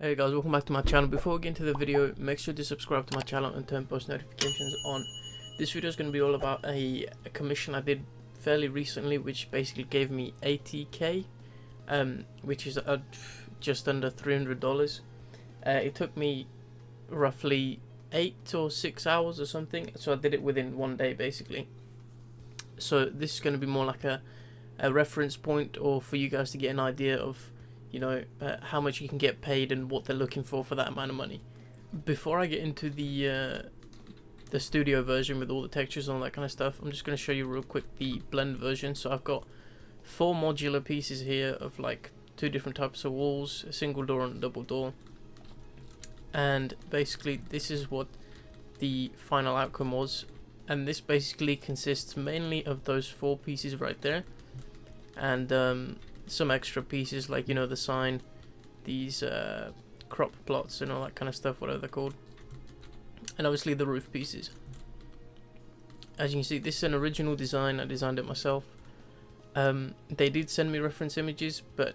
Hey guys, welcome back to my channel. Before we get into the video, make sure to subscribe to my channel and turn post notifications on. This video is going to be all about a commission I did fairly recently, which basically gave me 80k, which is just under $300. It took me roughly 8 or 6 hours or something, so I did it within one day basically. So this is going to be more like a reference point, or for you guys to get an idea of, you know, how much you can get paid and what they're looking for that amount of money. Before I get into the studio version with all the textures and all that kind of stuff, I'm just going to show you real quick the blend version. So I've got 4 modular pieces here of like 2 different types of walls, a single door and a double door, and basically this is what the final outcome was. And this basically consists mainly of those 4 pieces right there, and some extra pieces like, you know, the sign, these crop plots and all that kind of stuff, whatever they're called, and obviously the roof pieces. As you can see, this is an original design. I designed it myself. They did send me reference images, but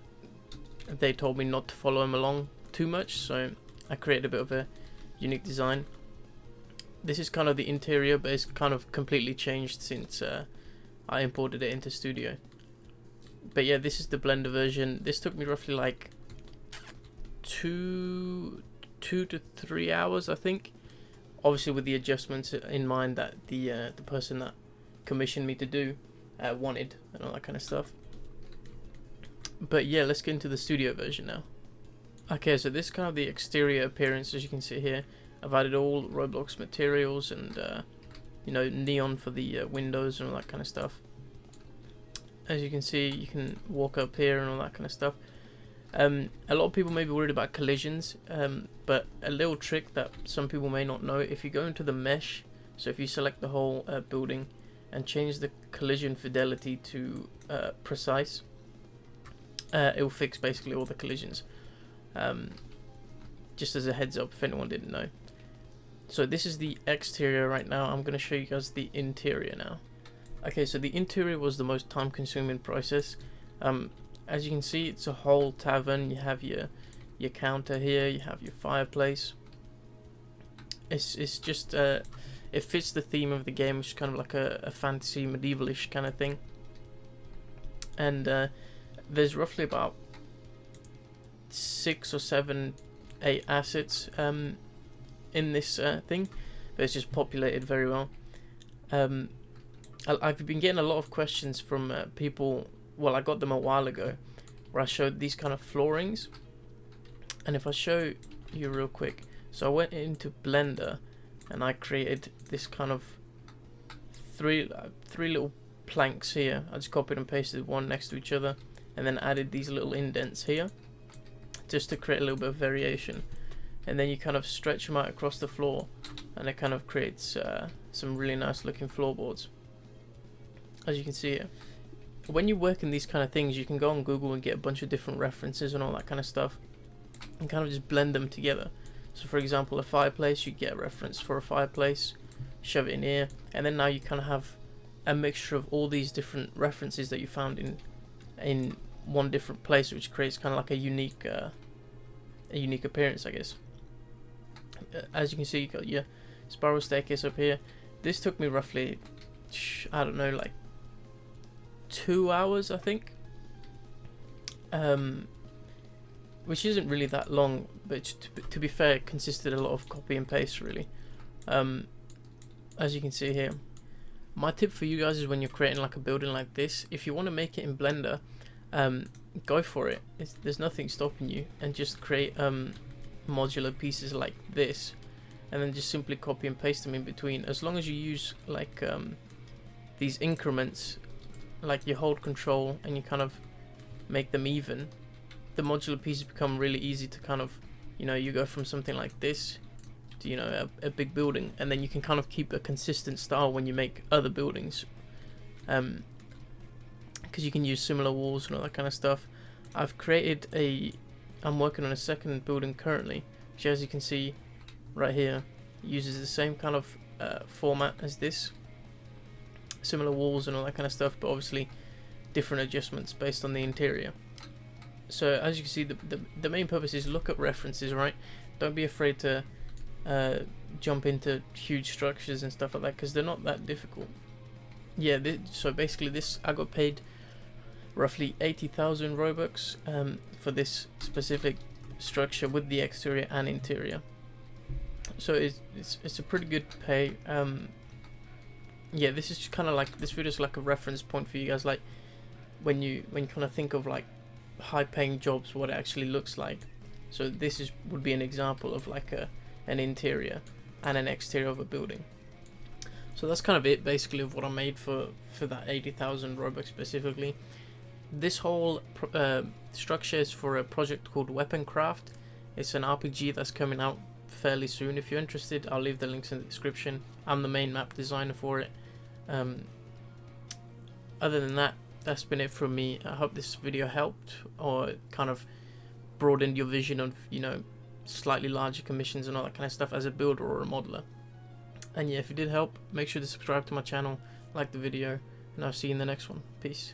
they told me not to follow them along too much, so I created a bit of a unique design. This is kind of the interior, but it's kind of completely changed since I imported it into Studio. But yeah, this is the Blender version. This took me roughly like 2 to 3 hours, I think. Obviously with the adjustments in mind that the person that commissioned me to do wanted and all that kind of stuff. But yeah, let's get into the Studio version now. Okay, so this is kind of the exterior appearance. As you can see here, I've added all Roblox materials and you know, neon for the windows and all that kind of stuff. As you can see, you can walk up here and all that kind of stuff. A lot of people may be worried about collisions, but a little trick that some people may not know: if you go into the mesh, so if you select the whole building and change the collision fidelity to precise, it will fix basically all the collisions. Just as a heads up if anyone didn't know. So this is the exterior right now. I'm going to show you guys the interior now. Okay, so the interior was the most time-consuming process. As you can see, it's a whole tavern. You have your counter here. You have your fireplace. It's just it fits the theme of the game, which is kind of like a fantasy medievalish kind of thing. And there's roughly about 6 or 7, 8 assets in this thing, but it's just populated very well. I've been getting a lot of questions from people. Well, I got them a while ago, where I showed these kind of floorings. And if I show you real quick, so I went into Blender and I created this kind of three little planks here. I just copied and pasted one next to each other, and then added these little indents here, just to create a little bit of variation. And then you kind of stretch them out across the floor, and it kind of creates some really nice looking floorboards. As you can see here, when you work in these kind of things, you can go on Google and get a bunch of different references and all that kind of stuff, and kind of just blend them together. So for example, a fireplace, you get a reference for a fireplace, shove it in here, and then now you kind of have a mixture of all these different references that you found in one different place, which creates kind of like a unique appearance, I guess. As you can see, you got your spiral staircase up here. This took me roughly, I don't know, like 2 hours, I think, which isn't really that long, but to be fair, it consisted a lot of copy and paste really. As you can see here, my tip for you guys is, when you're creating like a building like this, if you want to make it in Blender, go for it. There's nothing stopping you, and just create modular pieces like this, and then just simply copy and paste them in between. As long as you use like these increments, like you hold control and you kind of make them even, the modular pieces become really easy to kind of, you know, you go from something like this to, you know, a big building, and then you can kind of keep a consistent style when you make other buildings, because you can use similar walls and all that kind of stuff. I'm working on a second building currently, which, as you can see right here, uses the same kind of format as this, similar walls and all that kind of stuff, but obviously different adjustments based on the interior. So as you can see, the main purpose is look at references, right? Don't be afraid to jump into huge structures and stuff like that, because they're not that difficult. Yeah, so basically this, I got paid roughly 80,000 Robux for this specific structure with the exterior and interior. So it's a pretty good pay. Yeah, this is kind of like, this video is like a reference point for you guys, like when you kind of think of like high paying jobs, what it actually looks like. So this would be an example of like an interior and an exterior of a building. So that's kind of it basically of what I made for that 80,000 Robux specifically. This whole structure is for a project called Weaponcraft. It's an RPG that's coming out fairly soon. If you're interested, I'll leave the links in the description. I'm the main map designer for it. Other than that, that's been it from me. I hope this video helped or kind of broadened your vision of, you know, slightly larger commissions and all that kind of stuff as a builder or a modeler. And yeah, if it did help, make sure to subscribe to my channel, like the video, and I'll see you in the next one. Peace.